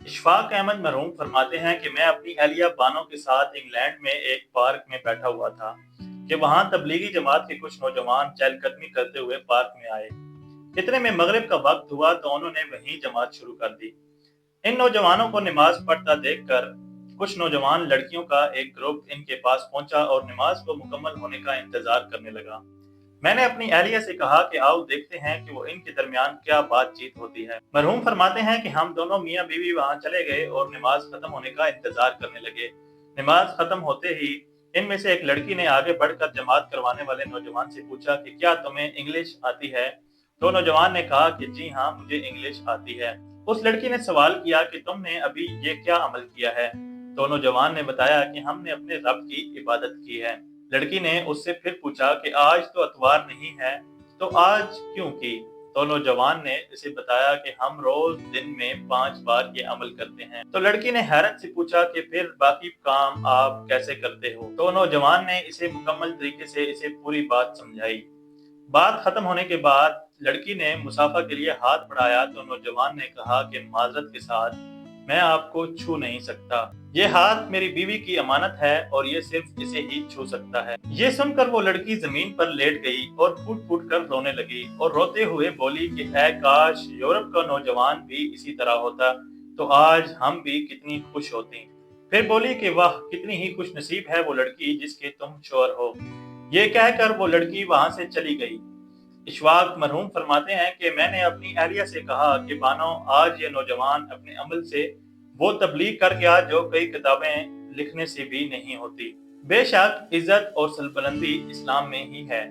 इशफाक अहमद मरहूम फरमाते हैं कि मैं अपनी अहलिया बानों के साथ इंग्लैंड में एक पार्क में बैठा हुआ था कि वहां तबलीगी जमात के कुछ नौजवान चहलकदमी करते हुए पार्क में आए। इतने में मगरिब का वक्त हुआ तो उन्होंने वहीं जमात शुरू कर दी। इन नौजवानों को नमाज पढ़ता देखकर कुछ नौजवान लड़कियों का एक ग्रुप इनके पास पहुंचा और नमाज को मुकम्मल होने का इंतजार करने लगा। मैंने अपनी अहलिया से कहा कि आओ देखते हैं कि वो इनके दरमियान क्या बातचीत होती है। मरहूम फरमाते हैं कि हम दोनों मियाँ बीवी वहां चले गए और नमाज खत्म होने का इंतजार करने लगे। नमाज खत्म होते ही इनमें से एक लड़की ने आगे बढ़कर जमात करवाने वाले नौजवान से पूछा कि क्या तुम्हें इंग्लिश आती है। तो नौजवान ने कहा कि जी हाँ, मुझे इंग्लिश आती है। उस लड़की ने सवाल किया कि तुमने अभी ये क्या अमल किया है। तो नौजवान ने बताया कि हमने अपने रब की इबादत की है। लड़की ने उससे फिर पूछा कि आज तो अतवार नहीं है, तो आज क्यों की। तो नौजवान ने इसे बताया कि हम रोज दिन में 5 बार ये अमल करते हैं। तो लड़की ने हैरत से पूछा कि फिर बाकी काम आप कैसे करते हो। तो नौजवान ने इसे मुकम्मल तरीके से इसे पूरी बात समझाई। बात खत्म होने के बाद लड़की ने मुसाफा के लिए हाथ बढ़ाया तो नौजवान ने कहा कि माजरत के साथ मैं आपको छू नहीं सकता। ये हाथ मेरी बीवी की अमानत है और ये सिर्फ इसे ही छू सकता है। ये सुनकर वो लड़की जमीन पर लेट गई और फूट फूट कर रोने लगी और रोते हुए बोली कि ऐ काश यूरोप का नौजवान भी इसी तरह होता तो आज हम भी कितनी खुश होती। फिर बोली कि वाह, कितनी ही खुश नसीब है वो लड़की जिसके तुम शोहर हो। ये कहकर वो लड़की वहां से चली गई। इशफाक मरहूम फरमाते हैं कि मैंने अपनी अहलिया से कहा कि बानो, आज ये नौजवान अपने अमल से वो तबलीग कर गया जो कई किताबें लिखने से भी नहीं होती। बेशक इज्जत और सरबुलंदी इस्लाम में ही है।